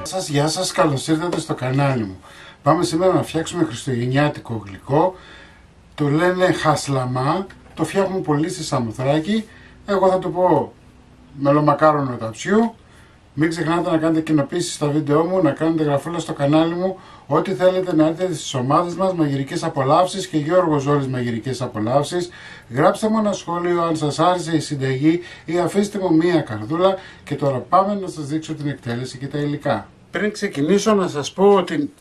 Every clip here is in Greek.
Γεια σας, καλώς ήρθατε στο κανάλι μου. Πάμε σήμερα να φτιάξουμε χριστουγεννιάτικο γλυκό. Το λένε χασλαμά, το φτιάχνουν πολύ στη Σαμοθράκη. Εγώ θα το πω μελομακάρονο ταψιού. Μην ξεχνάτε να κάνετε κοινοποίησεις στα βίντεό μου, να κάνετε γραφούλα στο κανάλι μου. Ό,τι θέλετε να έρθετε στις ομάδες μας, μαγειρικές απολαύσεις και Γιώργος Ζόλης μαγειρικές απολαύσεις. Γράψτε μου ένα σχόλιο αν σας άρεσε η συνταγή ή αφήστε μου μία καρδούλα. Και τώρα πάμε να σας δείξω την εκτέλεση και τα υλικά. Πριν ξεκινήσω να σας πω ότι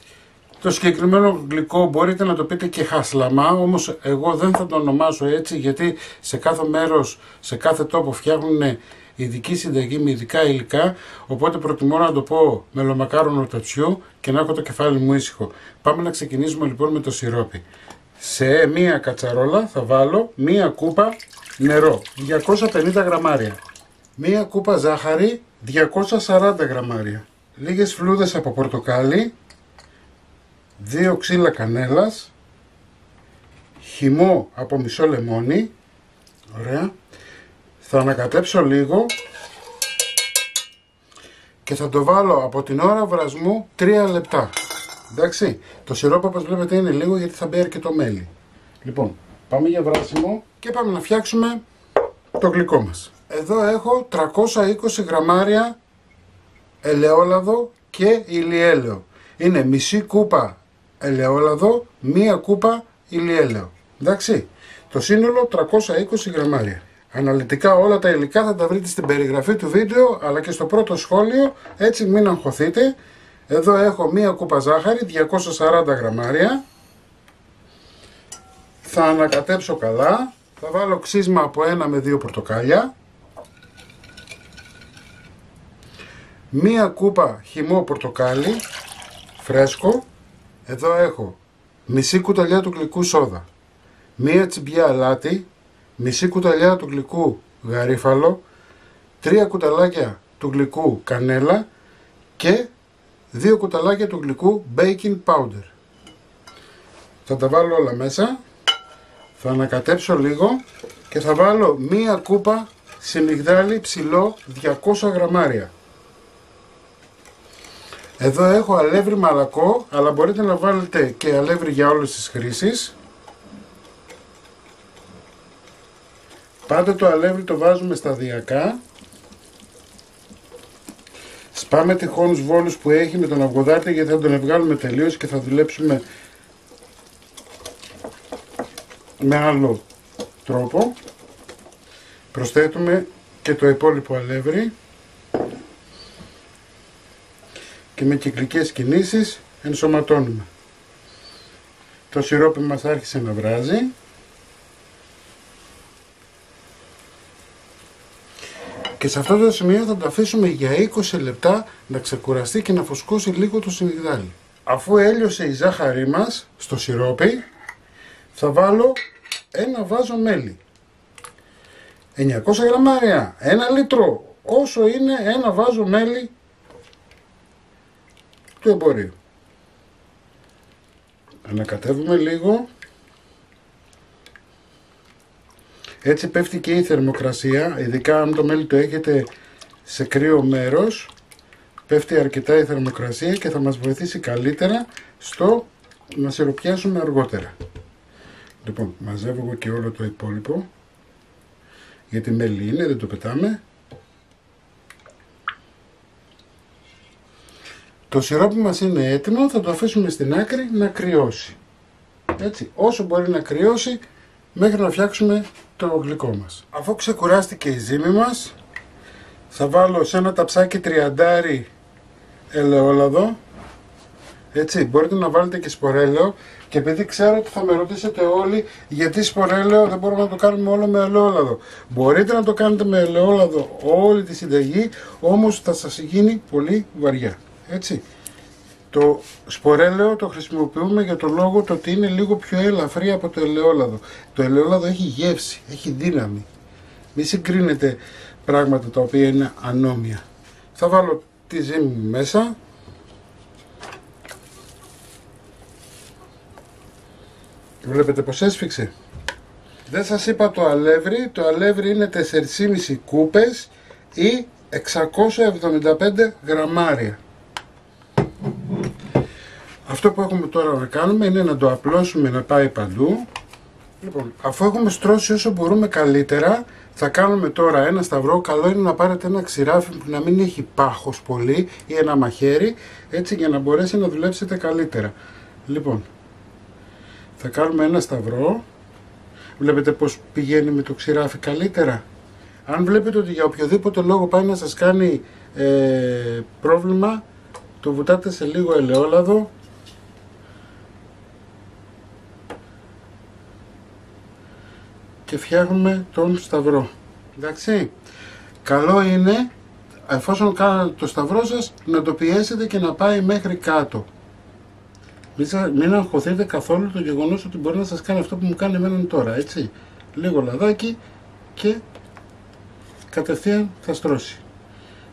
το συγκεκριμένο γλυκό μπορείτε να το πείτε και χασλαμά, όμως εγώ δεν θα το ονομάσω έτσι, γιατί σε κάθε μέρος, σε κάθε τόπο φτιάχνουν ειδική συνταγή με ειδικά υλικά, οπότε προτιμώ να το πω μελομακάρονο ταψιού και να έχω το κεφάλι μου ήσυχο. Πάμε να ξεκινήσουμε λοιπόν με το σιρόπι. Σε μία κατσαρόλα θα βάλω μία κούπα νερό, 250 γραμμάρια, μία κούπα ζάχαρη, 240 γραμμάρια, λίγες φλούδες από πορτοκάλι, 2 ξύλα κανέλας, χυμό από μισό λεμόνι. Ωραία. Θα ανακατέψω λίγο και θα το βάλω από την ώρα βρασμού 3 λεπτά. Εντάξει, το σιρόπι όπως βλέπετε είναι λίγο γιατί θα μπει αρκετό μέλι. Λοιπόν, πάμε για βράσιμο και πάμε να φτιάξουμε το γλυκό μας. Εδώ έχω 320 γραμμάρια ελαιόλαδο και ηλιέλαιο. Είναι μισή κούπα ελαιόλαδο, μία κούπα ηλιέλαιο. Εντάξει, το σύνολο 320 γραμμάρια. Αναλυτικά όλα τα υλικά θα τα βρείτε στην περιγραφή του βίντεο αλλά και στο πρώτο σχόλιο, έτσι μην αγχωθείτε. Εδώ έχω μία κούπα ζάχαρη, 240 γραμμάρια. Θα ανακατέψω καλά. Θα βάλω ξύσμα από 1 με 2 πορτοκάλια. Μία κούπα χυμό πορτοκάλι φρέσκο. Εδώ έχω μισή κουταλιά του γλυκού σόδα, μία τσιμπιά αλάτι, μισή κουταλιά του γλυκού γαρίφαλο, 3 κουταλάκια του γλυκού κανέλα και 2 κουταλάκια του γλυκού baking powder. Θα τα βάλω όλα μέσα, θα ανακατέψω λίγο και θα βάλω μία κούπα σιμιγδάλι ψηλό 200 γραμμάρια. Εδώ έχω αλεύρι μαλακό, αλλά μπορείτε να βάλετε και αλεύρι για όλες τις χρήσεις. Πάντα το αλεύρι το βάζουμε σταδιακά. Σπάμε τυχόνους βόλους που έχει με τον αυγοδάτη, γιατί θα τον βγάλουμε τελείως και θα δουλέψουμε με άλλο τρόπο. Προσθέτουμε και το υπόλοιπο αλεύρι και με κυκλικές κινήσεις ενσωματώνουμε. Το σιρόπι μας άρχισε να βράζει. Και σε αυτό το σημείο θα το αφήσουμε για 20 λεπτά να ξεκουραστεί και να φουσκώσει λίγο το σιμιγδάλι. Αφού έλειωσε η ζάχαρή μας στο σιρόπι, θα βάλω ένα βάζο μέλι. 900 γραμμάρια, 1 λίτρο, όσο είναι ένα βάζο μέλι του εμπορίου. Ανακατεύουμε λίγο. Έτσι πέφτει και η θερμοκρασία, ειδικά αν το μέλι το έχετε σε κρύο μέρος, πέφτει αρκετά η θερμοκρασία και θα μας βοηθήσει καλύτερα στο να σιροπιάσουμε αργότερα. Λοιπόν, μαζεύω εγώ και όλο το υπόλοιπο, γιατί μέλι είναι, δεν το πετάμε. Το σιρόπι μας είναι έτοιμο, θα το αφήσουμε στην άκρη να κρυώσει. Έτσι, όσο μπορεί να κρυώσει μέχρι να φτιάξουμε το γλυκό μας. Αφού ξεκουράστηκε η ζύμη μας, θα βάλω σε ένα ταψάκι τριαντάρι ελαιόλαδο. Έτσι, μπορείτε να βάλετε και σπορέλαιο, και επειδή ξέρω ότι θα με ρωτήσετε όλοι γιατί σπορέλαιο δεν μπορούμε να το κάνουμε όλο με ελαιόλαδο. Μπορείτε να το κάνετε με ελαιόλαδο όλη τη συνταγή, όμως θα σας γίνει πολύ βαριά. Έτσι. Το σπορέλαιο το χρησιμοποιούμε για το λόγο το ότι είναι λίγο πιο ελαφρύ από το ελαιόλαδο. Το ελαιόλαδο έχει γεύση, έχει δύναμη. Μην συγκρίνετε πράγματα τα οποία είναι ανώμια. Θα βάλω τη ζύμη μου μέσα. Βλέπετε πως έσφιξε. Δεν σας είπα το αλεύρι. Το αλεύρι είναι 4,5 κούπες ή 675 γραμμάρια. Αυτό που έχουμε τώρα να κάνουμε είναι να το απλώσουμε να πάει παντού. Λοιπόν, αφού έχουμε στρώσει όσο μπορούμε καλύτερα, θα κάνουμε τώρα ένα σταυρό. Καλό είναι να πάρετε ένα ξηράφι που να μην έχει πάχος πολύ ή ένα μαχαίρι, έτσι για να μπορέσει να δουλέψετε καλύτερα. Λοιπόν, θα κάνουμε ένα σταυρό. Βλέπετε πως πηγαίνει με το ξηράφι καλύτερα. Αν βλέπετε ότι για οποιοδήποτε λόγο πάει να σας κάνει πρόβλημα, το βουτάτε σε λίγο ελαιόλαδο και φτιάχνουμε τον σταυρό. Εντάξει, καλό είναι εφόσον κάνετε το σταυρό σας να το πιέσετε και να πάει μέχρι κάτω. Μην αγχωθείτε καθόλου το γεγονός ότι μπορεί να σας κάνει αυτό που μου κάνει εμένα τώρα, έτσι. Λίγο λαδάκι και κατευθείαν θα στρώσει.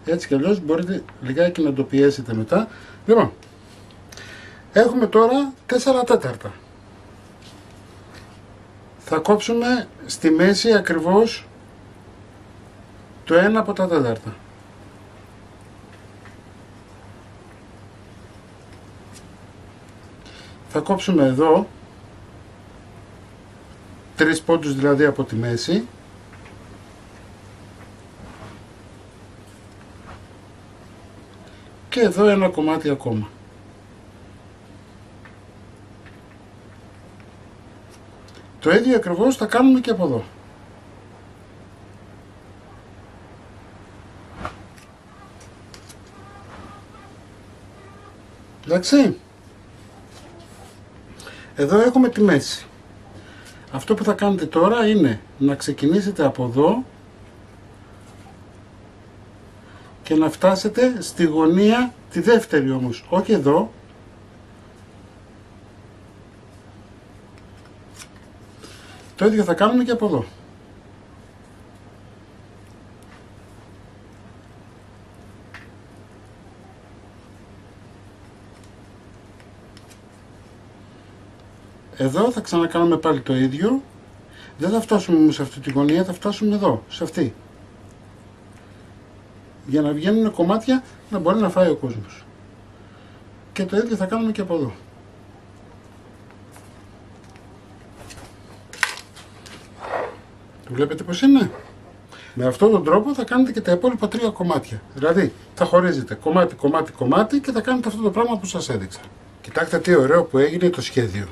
Έτσι κι αλλιώς μπορείτε λιγάκι να το πιέσετε μετά. Λοιπόν, έχουμε τώρα 4 τέταρτα. Θα κόψουμε στη μέση ακριβώς το 1 από τα τέταρτα. Θα κόψουμε εδώ 3 πόντους δηλαδή από τη μέση. Και εδώ ένα κομμάτι ακόμα. Το ίδιο ακριβώς θα κάνουμε και από εδώ. Εντάξει. Εδώ έχουμε τη μέση. Αυτό που θα κάνετε τώρα είναι να ξεκινήσετε από εδώ και να φτάσετε στη γωνία τη δεύτερη όμως, όχι εδώ. Το ίδιο θα κάνουμε και από εδώ. Εδώ θα ξανακάνουμε πάλι το ίδιο. Δεν θα φτάσουμε όμως σε αυτή τη γωνία, θα φτάσουμε εδώ, σε αυτή. Για να βγαίνουν κομμάτια να μπορεί να φάει ο κόσμος. Και το ίδιο θα κάνουμε και από εδώ. Το βλέπετε πως είναι. Με αυτόν τον τρόπο θα κάνετε και τα υπόλοιπα 3 κομμάτια. Δηλαδή θα χωρίζετε κομμάτι, κομμάτι, κομμάτι και θα κάνετε αυτό το πράγμα που σας έδειξα. Κοιτάξτε τι ωραίο που έγινε το σχέδιο.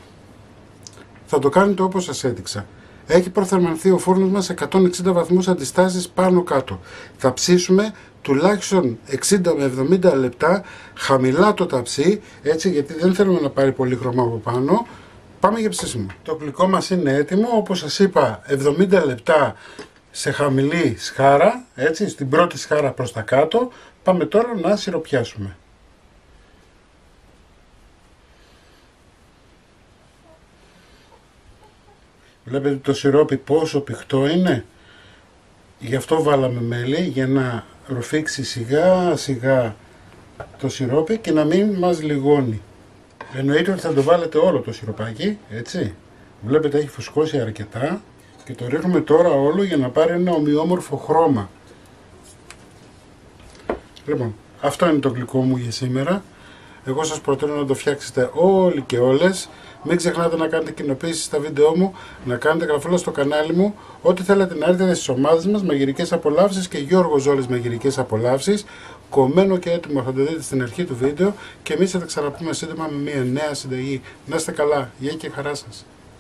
Θα το κάνετε όπως σας έδειξα. Έχει προθερμανθεί ο φούρνος μας σε 160 βαθμούς αντιστάσεις πάνω κάτω. Θα ψήσουμε τουλάχιστον 60 με 70 λεπτά, χαμηλά το ταψί, έτσι, γιατί δεν θέλουμε να πάρει πολύ χρώμα από πάνω. Πάμε για ψήσιμο. Το γλυκό μας είναι έτοιμο, όπως σας είπα, 70 λεπτά σε χαμηλή σχάρα, έτσι, στην πρώτη σχάρα προς τα κάτω. Πάμε τώρα να σιροπιάσουμε. Βλέπετε το σιρόπι πόσο πηχτό είναι. Γι' αυτό βάλαμε μέλι, για να ρουφήξει σιγά σιγά το σιρόπι και να μην μας λιγώνει. Εννοείται ότι θα το βάλετε όλο το σιροπάκι, έτσι. Βλέπετε έχει φουσκώσει αρκετά και το ρίχνουμε τώρα όλο για να πάρει ένα ομοιόμορφο χρώμα. Λοιπόν, αυτό είναι το γλυκό μου για σήμερα. Εγώ σας προτείνω να το φτιάξετε όλοι και όλες. Μην ξεχνάτε να κάνετε κοινοποίησεις στα βίντεό μου, να κάνετε γραφούλα στο κανάλι μου. Ό,τι θέλετε να έρθετε στις ομάδες μας, Μαγειρικές Απολαύσεις και Γιώργος Ζόλης Μαγειρικές Απολαύσεις. Κομμένο και έτοιμο θα το δείτε στην αρχή του βίντεο και εμείς θα τα ξαναπούμε σύντομα με μια νέα συνταγή. Να είστε καλά, γεια και χαρά σας.